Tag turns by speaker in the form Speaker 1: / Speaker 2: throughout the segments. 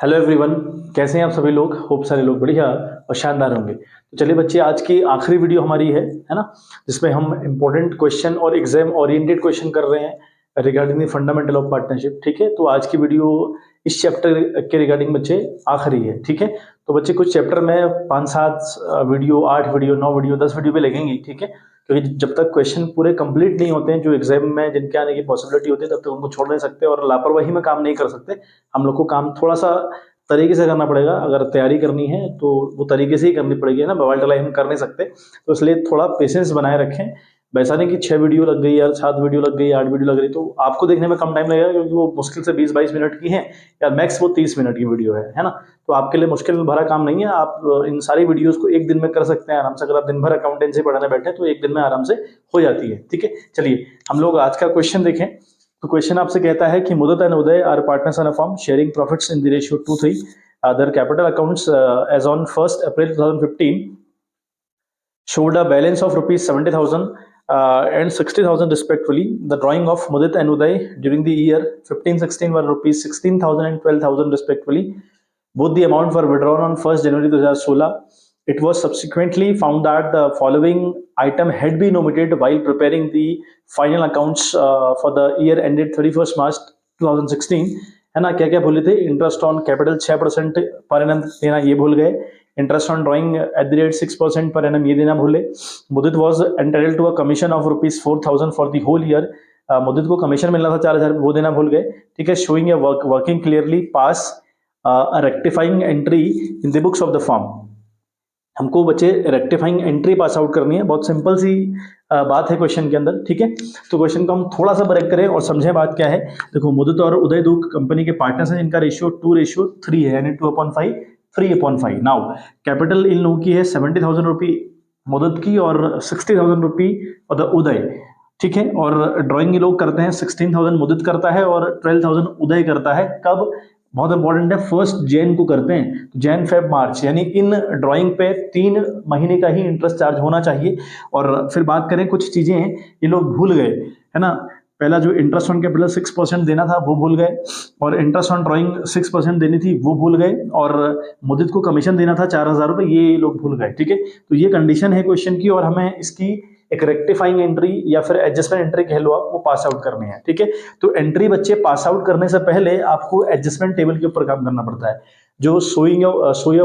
Speaker 1: Hello everyone, कैसे हैं आप सभी लोग। होप सारे लोग बढ़िया और शानदार होंगे। तो चलिए बच्चे, आज की आखिरी वीडियो हमारी है ना, जिसमें हम इंपॉर्टेंट क्वेश्चन और एग्जाम ओरिएंटेड क्वेश्चन कर रहे हैं regarding the fundamental of partnership. ठीक है, तो आज की वीडियो इस चैप्टर के रिगार्डिंग बच्चे आखिरी है। ठीक है, तो बच्चे कुछ चैप्टर में 5-7 वीडियो, 8 वीडियो, 9 वीडियो, 10 वीडियो पे लगेंगी। ठीक है, क्योंकि जब तक क्वेश्चन पूरे कंप्लीट नहीं होते हैं, जो एग्जाम में जिनके आने की पॉसिबिलिटी होती है, तब तक उनको छोड़ नहीं सकते और लापरवाही में काम नहीं कर सकते। हम लोग को काम थोड़ा सा तरीके से करना पड़ेगा। अगर तैयारी करनी है तो वो तरीके से ही करनी पड़ेगी ना, मोबाइल टलाई हम कर नहीं सकते। तो इसलिए थोड़ा पेशेंस बनाए रखें। वैसा नहीं कि 6 वीडियो लग गई यार, 7 वीडियो लग गई, 8 वीडियो लग रही, तो आपको देखने में कम टाइम लगेगा, क्योंकि वो मुश्किल से 20-22 मिनट की है या मैक्स वो 30 मिनट की वीडियो है ना। तो आपके लिए मुश्किल में भरा काम नहीं है। आप इन सारी वीडियोस को एक दिन में कर सकते हैं आराम से। अगर आप दिन भर अकाउंटेंसी पढ़ाने बैठे तो एक दिन में आराम से हो जाती है। ठीक है, चलिए हम लोग आज का क्वेश्चन देखें। तो क्वेश्चन आपसे कहता है कि Mudit and Uday are partners in a firm sharing profits in the ratio 2:3. Their capital accounts as on 1st April 2015 showed a balance of rupees 70,000 and 60,000 respectively. The drawing of Mudit and Uday during the year 15-16 were rupees 16,000 and 12,000 respectively. Both the amount were withdrawn on 1st January 2016. It was subsequently found that the following item had been omitted while preparing the final accounts for the year ended 31st March 2016. है ना, क्या क्या भूले थे। Interest on capital 6% per annum देना, ये भूल गए। Interest on drawing at the rate 6% per annum, ये देना भूले। Mudit was entitled to a commission of rupees 4,000 for the whole year. Mudit को कमीशन मिलना था 4,000, वो देना भूल गए। ठीक है, showing a working clearly pass rectifying entry in the books of the firm. हमको बच्चे रेक्टिफाइंग एंट्री पास आउट करनी है। बहुत सिंपल सी बात है क्वेश्चन के अंदर। ठीक है, तो क्वेश्चन को हम थोड़ा सा ब्रेक करें और समझें बात क्या है। देखो, मुदित और उदय दो कंपनी के पार्टनर्स हैं, जिनका रेशियो 2:3 है, यानी 2/5, 3/5। नाउ कैपिटल इन लोगों की है 70,000 रुपी मुदित की और 60,000 रुपी और द उदय। ठीक है, और ड्राइंग ये लोग करते हैं 16,000 मुदित करता है और 12,000 उदय करता है। कब, बहुत इंपॉर्टेंट है, 1 जनवरी को करते हैं। तो जैन फेब मार्च, यानी इन ड्राइंग पे 3 महीने का ही इंटरेस्ट चार्ज होना चाहिए। और फिर बात करें, कुछ चीजें हैं ये लोग भूल गए, है ना। पहला जो इंटरेस्ट ऑन कैपिटल 6% देना था वो भूल गए, और इंटरेस्ट ऑन ड्राइंग 6% देनी थी वो भूल गए, और मुदित को कमीशन देना था 4,000 रुपये, ये लोग भूल गए। ठीक है, तो ये कंडीशन है क्वेश्चन की, और हमें इसकी एक रेक्टिफाइंग एंट्री या फिर एडजस्टमेंट एंट्री कह लो आप, वो पास आउट करनी है। ठीक है, तो एंट्री बच्चे पास आउट करने से पहले आपको एडजस्टमेंट टेबल के ऊपर काम करना पड़ता है। जो शोइंग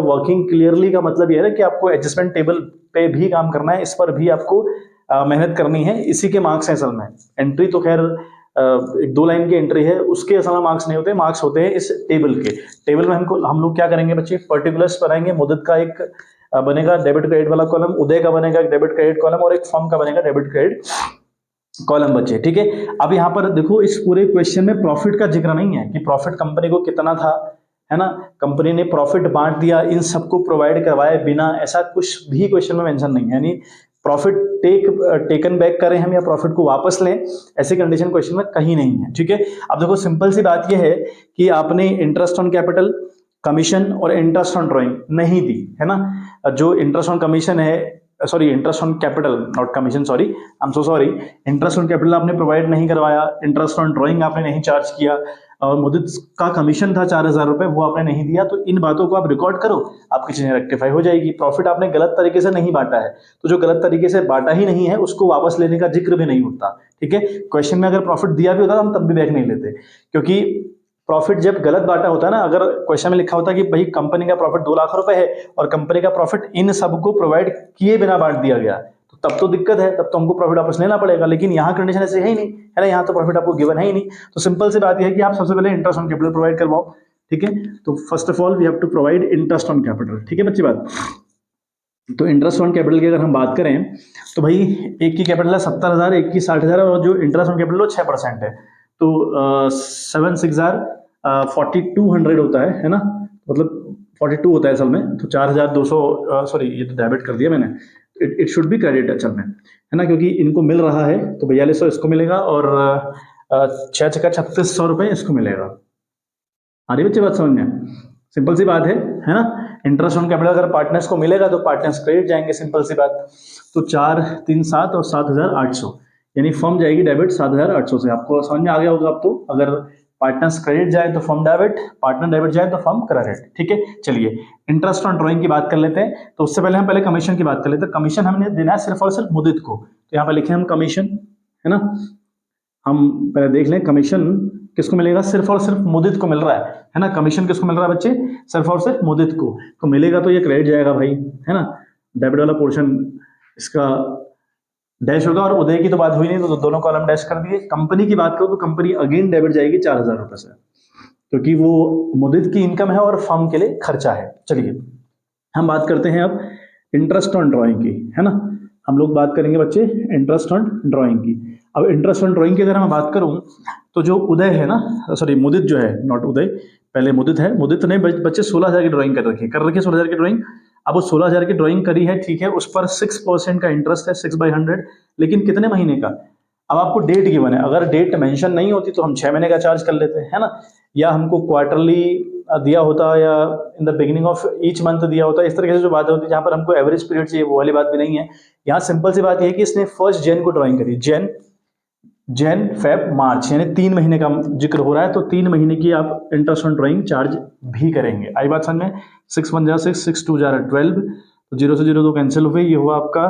Speaker 1: वर्किंग क्लियरली का मतलब यह है कि आपको एडजस्टमेंट टेबल पे भी काम करना है, इस पर भी आपको मेहनत करनी है। इसी के मार्क्स हैं असल में। एंट्री तो खैर एक 2 लाइन की एंट्री है, उसके असल में मार्क्स नहीं होते, मार्क्स होते हैं इस टेबल के। टेबल में हम लोग क्या करेंगे बच्चे, पर्टिकुलर्स बनाएंगे। मुदत का एक बनेगा डेबिट क्रेडिट वाला कॉलम, उदय का बनेगा एक डेबिट क्रेडिट कॉलम, और एक फर्म का बनेगा डेबिट क्रेडिट कॉलम बच्चे। ठीक है, अब यहाँ पर देखो, इस पूरे क्वेश्चन में प्रॉफिट का जिक्र नहीं है कि प्रॉफिट कंपनी को कितना था, है ना। कंपनी ने प्रॉफिट बांट दिया इन सबको प्रोवाइड करवाए बिना, ऐसा कुछ भी क्वेश्चन में मेंशन नहीं है। यानी प्रॉफिट टेकन बैक करें हम या प्रॉफिट को वापस लें, ऐसी कंडीशन क्वेश्चन में कहीं नहीं है। ठीक है, अब देखो सिंपल सी बात यह है कि आपने इंटरेस्ट ऑन कैपिटल, कमीशन और इंटरेस्ट ऑन ड्राइंग नहीं दी, है ना। जो इंटरेस्ट ऑन कमीशन है, sorry interest on capital not commission, sorry I am so sorry, interest on capital आपने प्रोवाइड नहीं करवाया, इंटरेस्ट ऑन ड्राइंग आपने नहीं चार्ज किया, और मुदित का कमीशन था 4,000 रुपए, वो आपने नहीं दिया। तो इन बातों को आप रिकॉर्ड करो, आपकी चीजें रेक्टिफाई हो जाएगी। प्रॉफिट आपने गलत तरीके से नहीं बांटा है, तो जो गलत तरीके से बांटा ही नहीं है उसको वापस लेने का जिक्र भी नहीं होता। ठीक है, क्वेश्चन में अगर प्रॉफिट दिया भी होता तो हम तब भी बैक नहीं लेते, क्योंकि प्रॉफिट जब गलत बांटा होता है ना, अगर क्वेश्चन में लिखा होता है कि भाई कंपनी का प्रॉफिट 2 लाख रुपए है और कंपनी का प्रॉफिट इन सबको प्रोवाइड किए बिना बांट दिया गया, तो तब तो दिक्कत है, तब तो हमको प्रॉफिट वापस लेना पड़ेगा। लेकिन यहाँ कंडीशन ऐसे है ही नहीं, है ना, यहाँ तो प्रॉफिट आपको गिवन है ही नहीं। तो सिंपल सी बात यह है कि आप सबसे पहले इंटरेस्ट ऑन कैपिटल प्रोवाइड करवाओ। ठीक है, तो first of all we have to provide interest on capital. ठीक है बच्ची बात। तो इंटरेस्ट ऑन कैपिटल की अगर हम बात करें तो भाई एक की कैपिटल है 70,000, एक की 60,000, और जो इंटरेस्ट ऑन कैपिटल वो 6% है, तो 7/6 4200 होता है ना, मतलब 42 होता है असल में। तो 4,200, सॉरी ये तो डेबिट कर दिया मैंने, इट शुड बी क्रेडिट असल में, है ना, क्योंकि इनको मिल रहा है तो 4,200 इसको मिलेगा और 6×6 = 3,600 इसको मिलेगा। आ रही बच्चे बात समझ में, सिंपल सी बात है ना। इंटरेस्ट ऑन कैपिटल अगर पार्टनर्स को मिलेगा तो पार्टनर्स क्रेडिट जाएंगे, सिंपल सी बात। तो 4, 3, 7 और 7,800, यानी फर्म जाएगी डेबिट 7,800 से। आपको समझ में आ गया होगा अब तो, अगर पार्टनर्स क्रेडिट जाए तो फर्म डेबिट, पार्टनर डेबिट जाए तो फर्म क्रेडिट। ठीक है, चलिए इंटरेस्ट ऑन ड्राइंग की बात कर लेते हैं। तो उससे पहले हम पहले कमीशन की बात कर लेते हैं। कमीशन हमने देना है सिर्फ और सिर्फ मुदित को, तो यहाँ पे लिखे हम कमीशन, है ना। हम पहले देख लें कमीशन किसको मिलेगा, सिर्फ और सिर्फ मुदित को मिल रहा है ना। कमीशन किसको मिल रहा है बच्चे, सिर्फ और सिर्फ मुदित को, तो मिलेगा तो ये क्रेडिट जाएगा भाई, है ना। डेबिट वाला पोर्शन इसका डैश होगा, और उदय की तो बात हुई नहीं तो दोनों कॉलम डैश कर दिए। कंपनी की बात करो तो कंपनी अगेन डेबिट जाएगी 4,000 रुपए से, क्योंकि वो मुदित की इनकम है और फर्म के लिए खर्चा है। चलिए हम बात करते हैं अब इंटरेस्ट ऑन ड्राइंग की, है ना। हम लोग बात करेंगे बच्चे इंटरेस्ट ऑन ड्राइंग की। अब इंटरेस्ट ऑन ड्राइंग की अगर मैं बात करूं तो जो उदय है ना, सॉरी मुदित जो है, नॉट उदय, पहले मुदित है। मुदित ने बच्चे 16,000 की ड्राइंग कर रखी है 16,000 की ड्राइंग। अब वो 16,000 की ड्राइंग करी है, ठीक है, उस पर 6% का इंटरेस्ट है, 6/100, लेकिन कितने महीने का। अब आपको डेट गिवन है, अगर डेट मेंशन नहीं होती तो हम 6 महीने का चार्ज कर लेते हैं, है ना, या हमको क्वार्टरली दिया होता या in the beginning of each month दिया होता, इस तरीके से जो बातें होती है जहां पर हमको एवरेज पीरियड चाहिए, वो वाली बात भी नहीं है। यहाँ सिंपल सी बात यह है कि इसने 1 जैन को ड्राइंग करी, जैन फेब मार्च, यानी 3 महीने का जिक्र हो रहा है, तो 3 महीने की आप इंटरेस्ट ऑन ड्राइंग चार्ज भी करेंगे। आई बात समझ में, 6 1 जा 6, 6 2 जा 12, तो 0 से 0 तो कैंसिल हो गई, ये हुआ आपका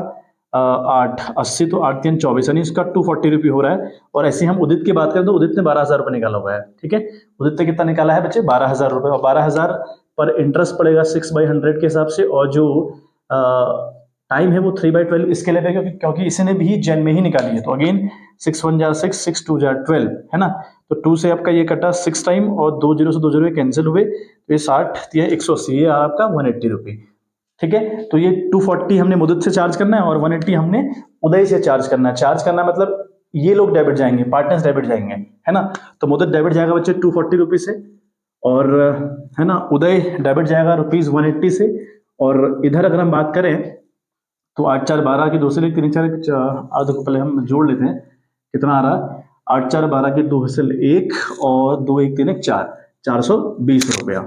Speaker 1: 880, तो 8 3 24, यानी इसका 240 रुपये हो रहा है। और ऐसे हम उदित की बात करें तो उदित ने 12,000 रुपये निकाला हुआ है, ठीक है। उदित ने कितना निकाला है बच्चे, 12,000 रुपये, और 12,000 पर इंटरेस्ट पड़ेगा 6/100 के हिसाब से, और जो टाइम है वो 3/12 इसके लिए, क्योंकि इसने भी जैन में ही निकाली है। तो अगेन 6 1 जा 6, 6 2 जा 12, है ना। तो 2 से आपका ये कटा 6 टाइम, और 2 0 से 2 0 कैंसिल हुए, तो ये 60 ये 180, ये आपका 180 रुपये, ठीक है। तो ये 240 हमने मुदित से चार्ज करना है, और 180 हमने उदय से चार्ज करना है। चार्ज करना मतलब ये लोग डेबिट जाएंगे, पार्टनर्स डेबिट जाएंगे, है ना। तो मुदित डेबिट जाएगा बच्चे 240 रुपये से, और है ना उदय डेबिट जाएगा रुपीज 180 से। और इधर अगर हम बात करें तो 8 4 12 की 2 से 3 4 आधे को पहले हम जोड़ लेते हैं, कितना आ रहा है, 8 4 12 के 2 से 1, और 2 1 3 1 4, 420 रुपया।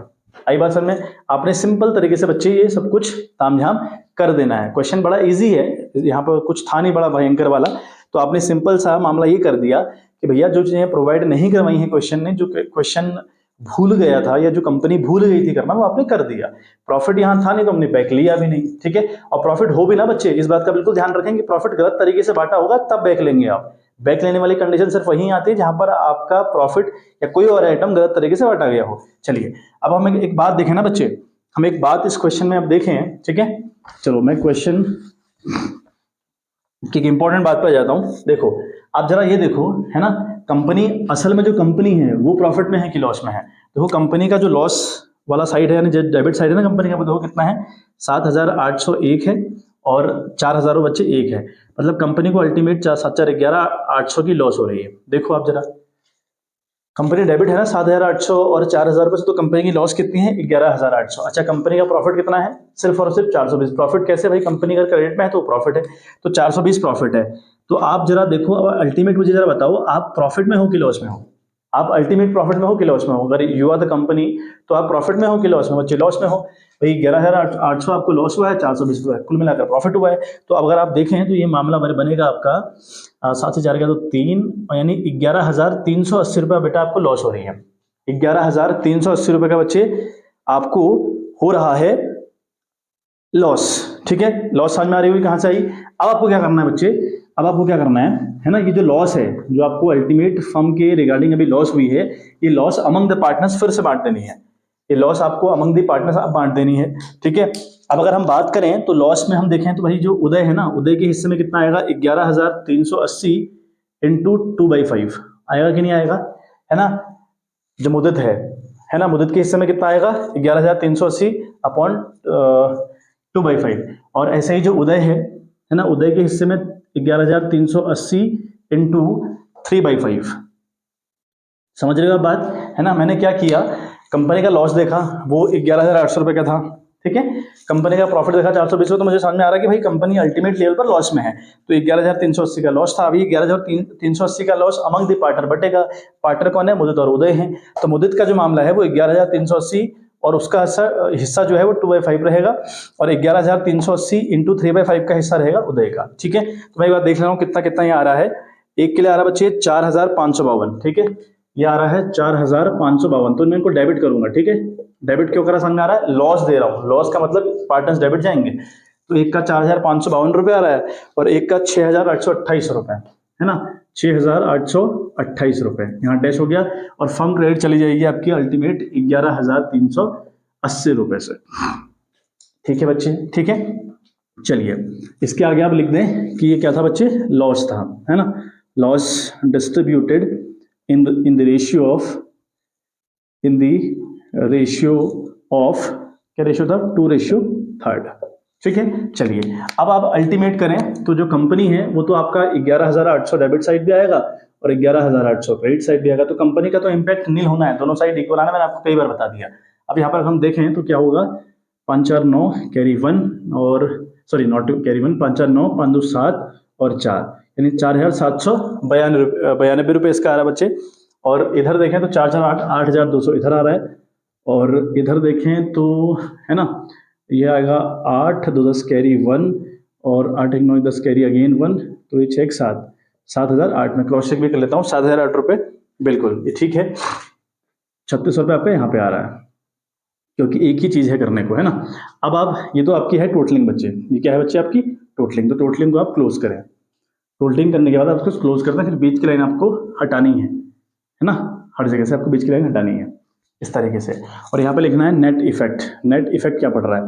Speaker 1: आई बात समझ में। आपने सिंपल तरीके से बच्चे ये सब कुछ तामझाम कर देना है। क्वेश्चन बड़ा इजी है, यहाँ पर कुछ था नहीं बड़ा भयंकर वाला, तो आपने सिंपल सा मामला ये कर दिया कि भैया जो चीजें प्रोवाइड नहीं करवाई है क्वेश्चन ने, जो क्वेश्चन भूल गया था या जो कंपनी भूल गई थी करना, वो आपने कर दिया। प्रॉफिट यहाँ था नहीं तो हमने बैक लिया भी नहीं, ठीक है। और प्रॉफिट हो भी ना बच्चे, इस बात का बिल्कुल ध्यान रखेंगे, प्रॉफिट गलत तरीके से बांटा होगा तब बैक लेंगे आप। बैक लेने वाली कंडीशन सिर्फ वहीं आती है जहां पर आपका प्रॉफिट या कोई और आइटम गलत तरीके से बांटा गया हो। चलिए अब हम एक बात देखें ना बच्चे, हम एक बात इस क्वेश्चन में अब देखें, ठीक है। चलो मैं क्वेश्चन की इंपॉर्टेंट बात पर जाता हूं। देखो आप जरा ये देखो, है ना, कंपनी असल में जो कंपनी है वो प्रॉफिट में है कि लॉस में है। देखो कंपनी का जो लॉस वाला साइड है, यानी जो डेबिट साइड है ना कंपनी का, देखो कितना है, 7,801 है, और 4,000 बच्चे 1 है, मतलब कंपनी को अल्टीमेट 7 4 11 800 की लॉस हो रही है। देखो आप जरा, कंपनी डेबिट है ना 7,800 और 4,000 रुपये से, तो कंपनी की लॉस कितनी है, 11,800। अच्छा कंपनी का प्रॉफिट कितना है, सिर्फ और सिर्फ 420। प्रॉफिट कैसे भाई, कंपनी अगर क्रेडिट में है तो प्रॉफिट है, तो 420 प्रॉफिट है। तो आप जरा देखो, अब अल्टीमेट मुझे जरा बताओ, आप प्रॉफिट में हो कि लॉस में हो, आप अल्टीमेट प्रॉफिट में हो कि लॉस में हो। अगर यू आर द कंपनी तो आप प्रॉफिट में हो कि लॉस में हो, बच्चे लॉस में हो भाई। 11,800 आपको लॉस हुआ है, 420 हुआ है, कुल मिलाकर प्रॉफिट हुआ है। तो अगर आप देखें तो ये मामला बनेगा आपका 7 से 4 गया तो 3, यानी 11,380 रुपये बेटा आपको लॉस हो रही है। 11,380 रुपये का बच्चे आपको हो रहा है लॉस, ठीक है। लॉस समझ में आ रही हुई, कहां से आई। अब आपको क्या करना है बच्चे, अब आपको क्या करना है ना, ये जो लॉस है, जो आपको अल्टीमेट फर्म के रिगार्डिंग अभी लॉस हुई है, ये लॉस अमंग द पार्टनर्स फिर से बांट देनी है। ये लॉस आपको अमंग द पार्टनर्स बांट देनी है, ठीक है। अब अगर हम बात करें तो लॉस में हम देखें तो भाई जो उदय है ना, उदय के हिस्से में कितना आएगा, 11,380 इंटू 2/5 आएगा कि नहीं आएगा, है ना। जो मुदित है ना, मुदित के हिस्से में कितना आएगा, 11,380 अपॉन 2/5। और ऐसे ही जो उदय है ना, उदय के हिस्से में 11,380 इंटू 3/5। समझ रहे हो आप बात, है ना। मैंने क्या किया, कंपनी का लॉस देखा वो 11,800 रुपये का था, ठीक है। कंपनी का प्रॉफिट देखा 420, तो मुझे समझ में आ रहा है कि भाई कंपनी अल्टीमेट लेवल पर लॉस में है, तो 11,380 का लॉस था। अभी 11,380 का लॉस अमंग द पार्टनर बटेगा। पार्टनर कौन है, मुदित और उदय हैं। तो मुदित का जो मामला है वो 11,380 और उसका हिस्सा जो है वो 2/5 रहेगा, और 11,380 इंटू 3/5 का हिस्सा रहेगा उदय का, ठीक है। तो मैं एक बार देख रहा हूँ कितना कितना ये आ रहा है। एक के लिए आ रहा है बच्चे 4,552, ठीक है। ये आ रहा है 4552, तो मैं इनको डेबिट करूंगा, ठीक है। डेबिट क्यों करा समझ में आ रहा है, लॉस दे रहा हूँ, लॉस का मतलब पार्टनर्स डेबिट जाएंगे। तो एक का 4552 रुपये आ रहा है और एक का 6828 रुपये, है ना, 6828 रुपये यहाँ डैश हो गया, और फर्म क्रेडिट चली जाएगी आपकी अल्टीमेट 11380 रुपये से। ठीक है बच्चे, ठीक है। चलिए इसके आगे आप लिख दें कि ये क्या था बच्चे, लॉस था, है ना, loss distributed in the ratio of, in the ratio of, क्या रेशियो था, 2:3। ठीक है। चलिए अब आप अल्टीमेट करें तो जो कंपनी है वो तो आपका 11800 डेबिट साइड भी आएगा और 11800 क्रेडिट साइड भी आएगा, तो कंपनी का तो इंपैक्ट नील होना है, दोनों साइड इक्वल आना, मैंने आपको कई बार बता दिया। अब यहाँ पर हम देखें तो क्या होगा, 549 कैरी 1 और सॉरी नॉट कैरी 1, 549 5 2 7 और 4, यानी 4792 रुपये इसका आ रहा है बच्चे। और इधर देखें तो 448 8200 इधर आ रहा है, और इधर देखें तो है ना ये आएगा 8 2 10 कैरी 1 और 8 1 9 10 कैरी अगेन 1, तो ये 6 7 7008 में क्रॉस चेक भी कर लेता हूँ, 7008 रुपये बिल्कुल ये ठीक है। 3600 रुपये आपका यहाँ पे आ रहा है, क्योंकि एक ही चीज़ है करने को, है ना। अब आप ये तो आपकी है टोटलिंग बच्चे, ये क्या है बच्चे आपकी टोटलिंग, तो टोटलिंग को आप क्लोज करें। टोटलिंग करने के बाद आप उसको क्लोज करते हैं, फिर बीच की लाइन आपको हटानी है ना, हर जगह से आपको बीच की लाइन हटानी है इस तरीके से, और यहाँ पे लिखना है नेट इफेक्ट। नेट इफेक्ट क्या पड़ रहा है।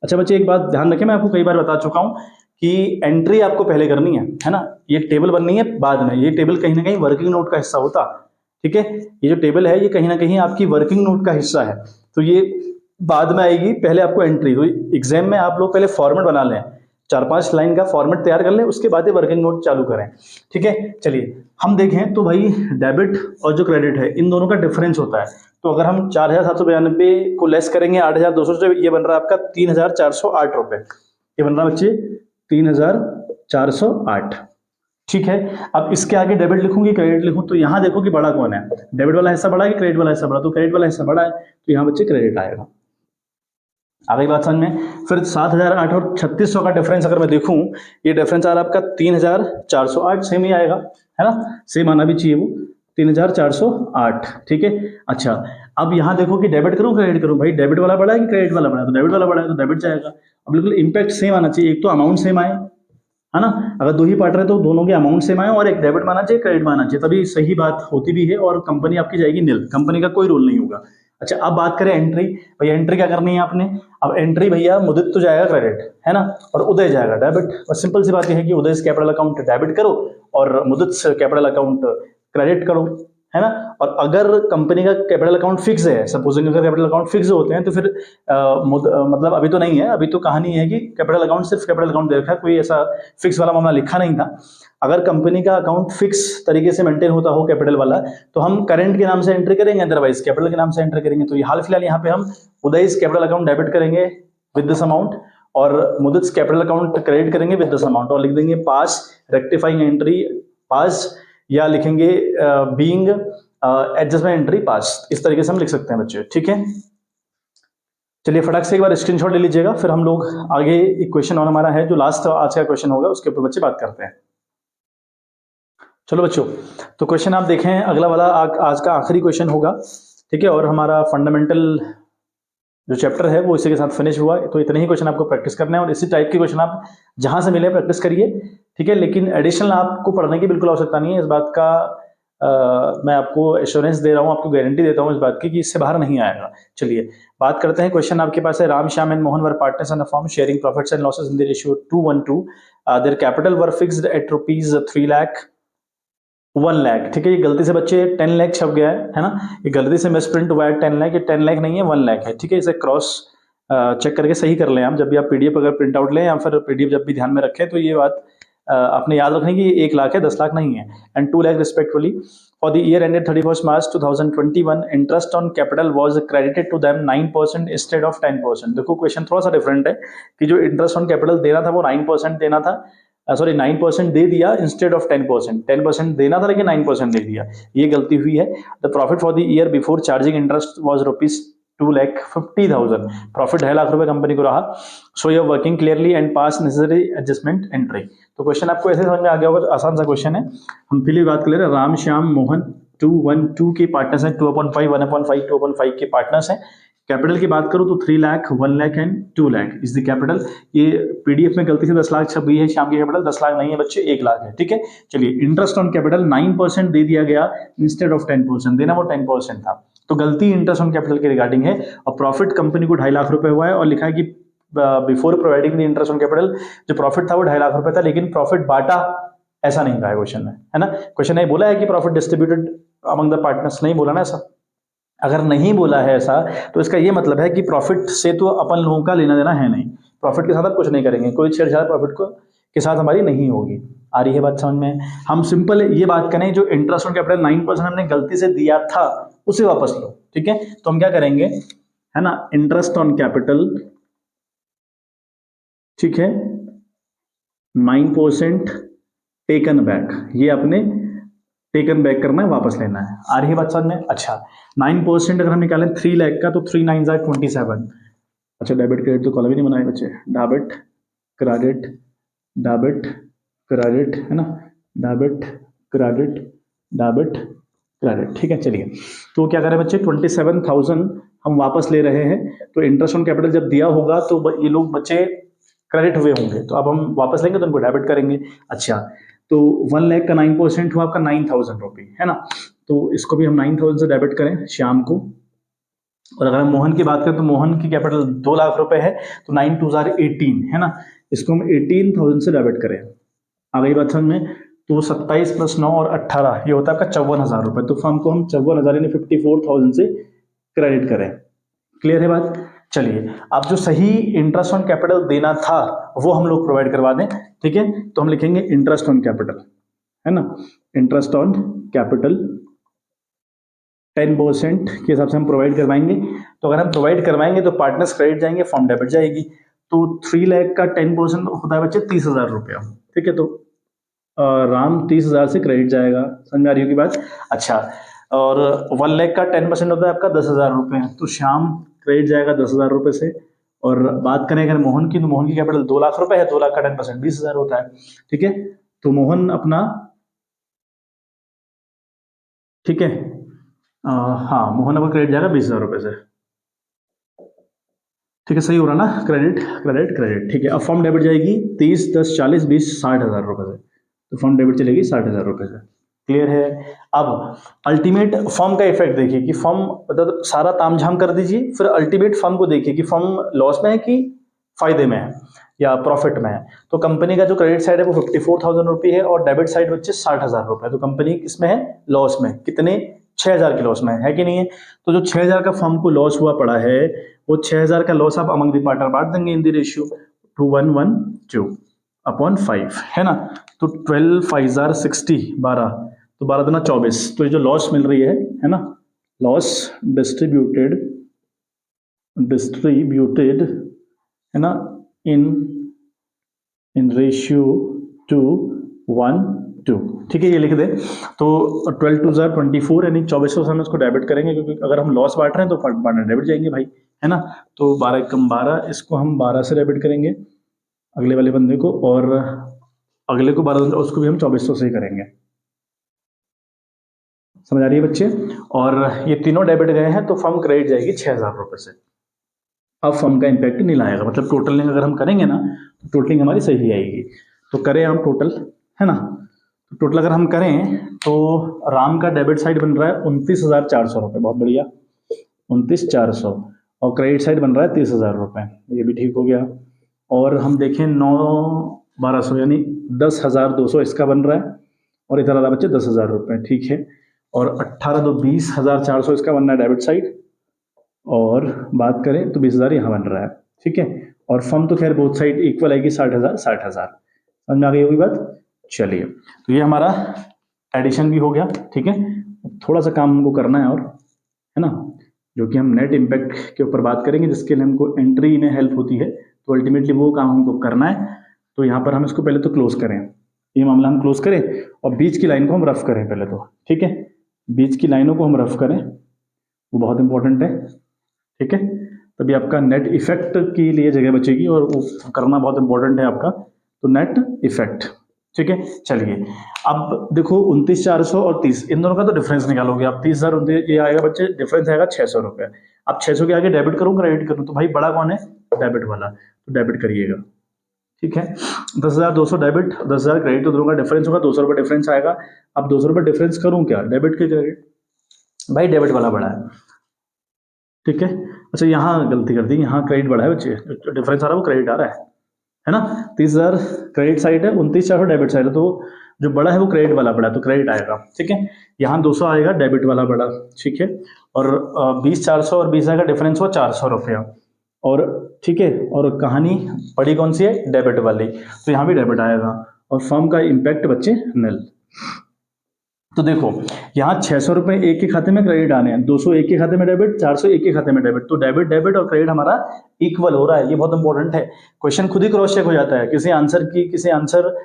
Speaker 1: अच्छा बच्चे एक बात ध्यान रखें, मैं आपको कई बार बता चुका हूँ कि एंट्री आपको पहले करनी है ना, ये टेबल बननी है बाद में, ये टेबल कहीं ना कहीं वर्किंग नोट का हिस्सा होता, ठीक है। ये जो टेबल है ये कहीं ना कहीं आपकी वर्किंग नोट का हिस्सा है, तो ये बाद में आएगी, पहले आपको एंट्री। तो एग्जाम में आप लोग पहले फॉर्मेट बना लें, 4-5 लाइन का फॉर्मेट तैयार कर लें, उसके बाद ये वर्किंग नोट चालू करें, ठीक है। चलिए हम देखें तो भाई डेबिट और जो क्रेडिट है इन दोनों का डिफरेंस होता है, तो अगर हम 4792 को लेस करेंगे 8200 से, ये बन रहा है आपका 3408 रुपये, ये बन रहा है बच्चे 3408, ठीक है। अब इसके आगे डेबिट लिखूं कि क्रेडिट लिखूं, तो यहाँ देखो कि बड़ा कौन है, डेबिट वाला हिस्सा बड़ा है कि क्रेडिट वाला हिस्सा बड़ा, तो क्रेडिट वाला हिस्सा बड़ा है, तो यहाँ बच्चे क्रेडिट आएगा। आ गई बात समझ में। फिर 7008 और 3600 का डिफरेंस अगर मैं देखूं, ये डिफरेंस आ रहा है आपका 3408, सेम ही आएगा, है ना, सेम आना भी चाहिए वो 3408, ठीक है। अच्छा अब यहाँ देखो कि डेबिट करूं क्रेडिट करूं, भाई डेबिट वाला बड़ा है कि क्रेडिट वाला बड़ा है, तो डेबिट वाला बड़ा है तो डेबिट जाएगा। अब बिल्कुल इंपैक्ट सेम आना चाहिए, एक तो अमाउंट सेम आए, है ना, अगर दो ही पार्टनर है तो दोनों के अमाउंट सेम आए, और एक डेबिट माना चाहिए क्रेडिट माना चाहिए, तभी सही बात होती भी है और कंपनी आपकी जाएगी नील, कंपनी का कोई रोल नहीं होगा। अच्छा अब बात करें एंट्री, भैया एंट्री क्या करनी है आपने, अब एंट्री भैया मुदित तो जाएगा क्रेडिट, है ना, और उदय जाएगा डेबिट, और सिंपल सी बात यह है कि उदय कैपिटल अकाउंट डेबिट करो और मुदित कैपिटल अकाउंट क्रेडिट करो, है ना। और अगर कंपनी का कैपिटल अकाउंट फिक्स है, सपोजिंग अगर कैपिटल अकाउंट फिक्स होते हैं तो फिर मतलब अभी तो नहीं है, अभी तो कहानी है कि कैपिटल अकाउंट सिर्फ कैपिटल अकाउंट दे रखा है, कोई ऐसा फिक्स वाला मामला लिखा नहीं था। अगर कंपनी का अकाउंट फिक्स तरीके से मेंटेन होता हो कैपिटल वाला, तो हम करंट के नाम से एंट्री करेंगे, अदरवाइज कैपिटल के नाम से एंट्री करेंगे। तो ये हाल फिलहाल यहाँ पे हम उदय's कैपिटल अकाउंट डेबिट करेंगे विद दिस अमाउंट और मुदित's कैपिटल अकाउंट क्रेडिट करेंगे विद दिस अमाउंट, और लिख देंगे पास रेक्टिफाइंग एंट्री पास, या लिखेंगे बीइंग एडजस्टमेंट एंट्री पास, इस तरीके से हम लिख सकते हैं बच्चे, ठीक है। चलिए फटाक से एक बार स्क्रीनशॉट ले लीजिएगा, फिर हम लोग आगे एक क्वेश्चन और हमारा है जो लास्ट आज का क्वेश्चन होगा, उसके ऊपर बच्चे बात करते हैं। चलो बच्चों, तो क्वेश्चन आप देखें, अगला वाला आज का आखिरी क्वेश्चन होगा, ठीक है, और हमारा फंडामेंटल जो चैप्टर है वो इसी के साथ फिनिश हुआ। तो इतने ही क्वेश्चन आपको प्रैक्टिस करना है, और इसी टाइप के क्वेश्चन आप जहां से मिले प्रैक्टिस करिए, ठीक है। लेकिन एडिशनल आपको पढ़ने की बिल्कुल आवश्यकता नहीं है, इस बात का मैं आपको एश्योरेंस दे रहा हूँ, आपको गारंटी देता हूँ इस बात की कि इससे बाहर नहीं आएगा। चलिए बात करते हैं, क्वेश्चन आपके पास है, Ram Shyam and Mohan were partners in a firm sharing profits and losses in the ratio 2:1:2, their capital were fixed at ₹3 lakh 1 lakh, ठीक है। ये गलती से बच्चे 10 लाख छप गया है ना, ये गलती से मिस प्रिंट हुआ है 10 लाख, ये 10 लाख नहीं है 1 लाख है, ठीक है। इसे क्रॉस चेक करके सही कर लें आप, जब भी आप पीडीएफ अगर प्रिंट आउट लें या फिर पीडीएफ जब भी ध्यान में रखें, तो ये बात आपने याद रखनी कि 1 लाख है 10 लाख नहीं है। And 2 lakh respectfully for the year ended 31 March 2021 interest on capital was credited to them 9% instead of 10%। देखो क्वेश्चन थोड़ा सा डिफरेंट है कि जो इंटरेस्ट ऑन कैपिटल देना था वो 9% देना था, सॉरी 9% दे दिया इंस्टेड ऑफ 10%, 10% देना था लेकिन 9% दे दिया, ये गलती हुई है। The profit for the year before charging interest was ₹2,50,000, profit 2.5 lakh रुपए कंपनी को रहा। So you working clearly and pass necessary adjustment entry. तो क्वेश्चन आपको ऐसे समझ में आ गया होगा, आसान सा क्वेश्चन है। हम फिर बात कर ले रहे हैं राम श्याम मोहन 212 के पार्टनर्स हैं, 2/5, 1/5, 2/5 के पार्टनर्स हैं। कैपिटल की बात करूं तो 3 lakh, 1 lakh and 2 lakh is the capital. ये पीडीएफ में गलती से 10 लाख छप गई है, श्याम की कैपिटल 10 लाख नहीं है बच्चे, 1 लाख है, ठीक है। चलिए, इंटरेस्ट ऑन कैपिटल 9% दे दिया गया इंस्टेड ऑफ 10%, देना वो 10% था, तो गलती इंटरेस्ट ऑन कैपिटल के रिगार्डिंग है। और प्रॉफिट कंपनी को 2.5 लाख रुपए हुआ है और लिखा है कि before providing the interest on capital, जो प्रॉफिट था वो 2.5 लाख रुपए था, लेकिन प्रॉफिट बांटा ऐसा नहीं कहा है क्वेश्चन में, है ना। क्वेश्चन ने बोला है कि profit distributed among the partners, नहीं बोला ना ऐसा। अगर नहीं बोला है ऐसा तो इसका ये मतलब है कि प्रॉफिट से तो अपन लोगों का लेना देना है नहीं, प्रॉफिट के साथ आप कुछ नहीं करेंगे, कोई छेड़छाड़ प्रॉफिट को के साथ हमारी नहीं होगी। आ रही है बात समझ में। हम सिंपल ये बात करें, जो इंटरेस्ट ऑन कैपिटल 9% हमने गलती से दिया था उसे वापस लो, ठीक है। तो हम क्या करेंगे, है ना, इंटरेस्ट ऑन कैपिटल, ठीक है, 9% टेकन बैक, ये अपने टेकन बैक करना है, वापस लेना है। आ रही है बात समझ में। अच्छा, 9% अगर हम निकालें 3 लाख का तो 3 9 27। अच्छा, डेबिट क्रेडिट तो कॉलम ही नहीं बनाए बच्चे, डेबिट क्रेडिट, डेबिट क्रेडिट, है ना, डेबिट क्रेडिट, डेबिट क्रेडिट, ठीक है। चलिए, तो क्या करें बच्चे, 27,000 हम वापस ले रहे हैं। तो इंटरेस्ट ऑन कैपिटल जब दिया होगा तो ये लोग बच्चे क्रेडिट हुए होंगे, तो अब हम वापस लेंगे तो उनको डेबिट करेंगे। अच्छा, तो 1 लाख का 9% हुआ आपका 9,000 रुपये, है ना। तो इसको भी हम 9,000 से डेबिट करें श्याम को। और अगर हम मोहन की बात करें तो मोहन की कैपिटल 2 लाख रुपए है, तो 9 2 18, है ना, इसको हम 18,000 से डेबिट करें। आ गई बात समझ में। तो 27 + 9 और 18 ये होता है आपका 54,000 रुपये। तो फर्म को हम 54,000 यानी 54,000 से क्रेडिट करें। क्लियर है बात। चलिए, अब जो सही इंटरेस्ट ऑन कैपिटल देना था वो हम लोग प्रोवाइड करवा दें, ठीक है। तो हम लिखेंगे इंटरेस्ट ऑन कैपिटल, है ना, इंटरेस्ट ऑन कैपिटल 10% के हिसाब से हम प्रोवाइड करवाएंगे। तो अगर हम प्रोवाइड करवाएंगे तो पार्टनर्स क्रेडिट जाएंगे, फॉर्म डेबिट जाएगी। तो 3 लाख का 10% होता है बच्चे 30,000 रुपया, ठीक है। तो राम 30,000 से क्रेडिट जाएगा, समझ में आ रही होगी बात। अच्छा, और 1 लाख का 10% होता है आपका 10,000 रुपये, तो श्याम क्रेडिट जाएगा 10,000 रुपये से। और बात करें अगर मोहन की, तो मोहन की कैपिटल 2 लाख रुपए है, 2 लाख का 10% 20,000 होता है, ठीक है। तो मोहन अपना, ठीक है, हाँ, मोहन अब क्रेडिट जाएगा 20,000 रुपये से, ठीक है, सही हो रहा ना, क्रेडिट क्रेडिट क्रेडिट, ठीक है। अब फॉर्म डेबिट जाएगी 30 10 40 20 60,000 रुपये से, तो फॉर्म डेबिट चलेगी 60,000 रुपये से। क्लियर है। अब अल्टीमेट फॉर्म का इफेक्ट देखिए कि फॉर्म, मतलब सारा तामझाम कर दीजिए, फिर अल्टीमेट फॉर्म को देखिए कि फॉर्म लॉस में है कि फायदे में है या प्रॉफिट में है। तो कंपनी का जो क्रेडिट साइड है वो 54,000 रुपये है और डेबिट साइड बच्चे 60,000 रुपये। तो कंपनी किसमें है, लॉस में, कितने, 6,000 के लॉस में है कि नहीं है। तो जो 6,000 का फॉर्म को लॉस हुआ पड़ा है, वो 6,000 का लॉस आप अमंग द पार्टनर बांट देंगे इन द रेशियो 2,112/5, है ना। तो 12 5 60, 12, तो 12 दूना 24। तो ये जो लॉस मिल रही है ना, लॉस डिस्ट्रीब्यूटेड डिस्ट्रीब्यूटेड, है ना, इन रेशियो 2:1:2, ठीक है, ये लिख दे। तो 12 2 24, यानी 2400 से हम इसको डेबिट करेंगे, क्योंकि अगर हम लॉस बांट रहे हैं तो पार्टनर डेबिट जाएंगे भाई, है ना। तो 12 कम 12, इसको हम 12 से डेबिट करेंगे अगले वाले बंदे को, और अगले को 12, उसको भी हम 2400 से ही करेंगे। समझ आ रही है बच्चे। और ये तीनों डेबिट गए हैं तो फर्म क्रेडिट जाएगी 6,000 रुपये से। अब फर्म का इम्पैक्ट नहीं लाएगा, मतलब टोटलिंग अगर हम करेंगे ना तो टोटलिंग हमारी सही आएगी। तो करें हम टोटल, है ना। तो टोटल अगर हम करें तो राम का डेबिट साइड बन रहा है 29,400 रुपये, बहुत बढ़िया, 29,400, और क्रेडिट साइड बन रहा है 30,000 रुपये, ये भी ठीक हो गया। और हम देखें 9,1200 यानी 10,200 इसका बन रहा है, और इधर आ रहा बच्चे 10,000 रुपये, ठीक है। और 18 2 20,400 इसका बन रहा है डेबिट साइड, और बात करें तो 20,000 यहाँ बन रहा है, ठीक है। और फर्म तो खैर बोथ साइड इक्वल आएगी, 60,000 60,000, समझ में आ गई होगी बात। चलिए, तो ये हमारा एडिशन भी हो गया, ठीक है। थोड़ा सा काम हमको करना है और, है ना, जो कि हम नेट इम्पैक्ट के ऊपर बात करेंगे, जिसके लिए हमको एंट्री में हेल्प होती है, तो अल्टीमेटली वो काम हमको करना है। तो यहाँ पर हम इसको पहले तो क्लोज करें, ये मामला हम क्लोज करें, और बीच की लाइन को हम रफ करें पहले तो, ठीक है। बीच की लाइनों को हम रफ करें, वो बहुत इंपॉर्टेंट है, ठीक है। तभी आपका नेट इफेक्ट के लिए जगह बचेगी, और वो करना बहुत इंपॉर्टेंट है आपका। तो नेट इफेक्ट, ठीक है। चलिए अब देखो 29,400 और 30, इन दोनों का तो डिफरेंस निकालोगे आप। 30,000 ये आएगा बच्चे, डिफरेंस आएगा 600 रुपये। अब 600 के आगे डेबिट करूँ क्रेडिट करूँ, तो भाई बड़ा कौन है, डेबिट वाला, तो डेबिट करिएगा। ठीक है, 10,200 डेबिट, 10,000 क्रेडिट, तो दोनों का डिफरेंस होगा 200 रुपये डिफरेंस आएगा। अब 200 रुपये डिफरेंस करूँ क्या, डेबिट के क्रेडिट, भाई डेबिट वाला बड़ा है। ठीक है, अच्छा यहाँ गलती कर दी, यहाँ क्रेडिट बढ़ा है बच्चे, जो डिफरेंस आ रहा है वो क्रेडिट आ रहा है ना। 30,000 क्रेडिट साइड है, 29,400 डेबिट साइड है, तो जो बड़ा है वो क्रेडिट वाला बड़ा है, तो क्रेडिट आएगा। ठीक है, यहाँ 200 आएगा डेबिट वाला बड़ा। ठीक है, और 20,400 और 20 का डिफरेंस हुआ 400 रुपया। और ठीक है, और कहानी बड़ी कौन सी है, डेबिट वाली, तो यहाँ भी डेबिट आएगा। और फर्म का इम्पैक्ट बच्चे नल। तो देखो यहाँ 600 रुपये एक के खाते में क्रेडिट आने हैं, 200 एक के खाते में डेबिट, 400 एक के खाते में डेबिट, तो डेबिट डेबिट और क्रेडिट हमारा इक्वल हो रहा है। ये बहुत इंपॉर्टेंट है, क्वेश्चन खुद ही क्रॉस चेक हो जाता है। किसी आंसर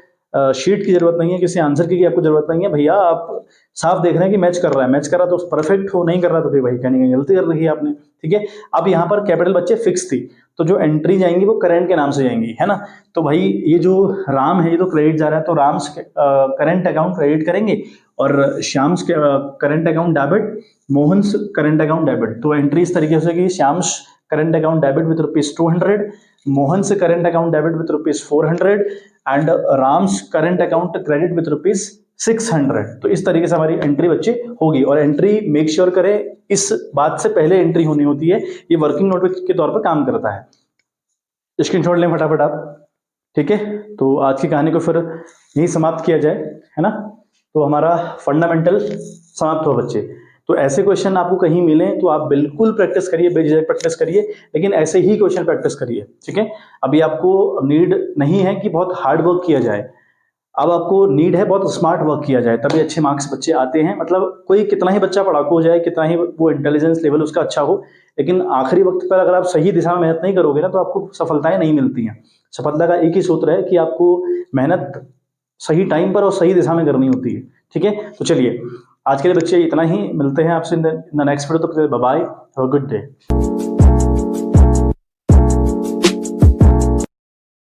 Speaker 1: शीट की जरूरत नहीं है, किसी आंसर की आपको जरूरत नहीं है। भैया आप साफ देख रहे हैं कि मैच कर रहा है, मैच कर रहा तो परफेक्ट हो, नहीं कर रहा तो फिर भाई कहीं गलती कर रही है आपने। ठीक है, अब यहाँ पर कैपिटल बच्चे फिक्स थी, तो जो एंट्री जाएंगी वो करेंट के नाम से जाएंगी, है ना। तो भाई ये जो राम है ये तो क्रेडिट जा रहा है, तो राम्स करेंट अकाउंट क्रेडिट करेंगे, और Shyam's current account debit, Mohan's current account debit. तो एंट्री इस तरीके से कि Shyam's current account debit with ₹200, Mohan's current account debit with ₹400 and Ram's current account credit with ₹600। तो इस तरीके से हमारी एंट्री बच्चे होगी। और एंट्री मेक श्योर करें, इस बात से पहले एंट्री होनी होती है, ये वर्किंग नोट के तौर पर काम करता है। स्क्रीनशॉट लें फटाफट आप। ठीक है, तो आज की कहानी को फिर यही समाप्त किया जाए, है ना। तो हमारा फंडामेंटल समाप्त हो बच्चे। तो ऐसे क्वेश्चन आपको कहीं मिले तो आप बिल्कुल प्रैक्टिस करिए, बेझिझक प्रैक्टिस करिए, लेकिन ऐसे ही क्वेश्चन प्रैक्टिस करिए। ठीक है, अभी आपको नीड नहीं है कि बहुत हार्ड वर्क किया जाए, अब आपको नीड है बहुत स्मार्ट वर्क किया जाए, तभी अच्छे मार्क्स बच्चे आते हैं। मतलब कोई कितना ही बच्चा पढ़ाकू हो जाए, कितना ही वो इंटेलिजेंस लेवल उसका अच्छा हो, लेकिन आखिरी वक्त पर अगर आप सही दिशा में मेहनत नहीं करोगे ना, तो आपको सफलताएं नहीं मिलती हैं। सफलता का एक ही सूत्र है कि आपको मेहनत सही टाइम पर और सही दिशा में करनी होती है। ठीक है, तो चलिए आज के लिए बच्चे इतना ही, मिलते हैं आपसे इन द नेक्स्ट वीडियो। तो bye, have a good day.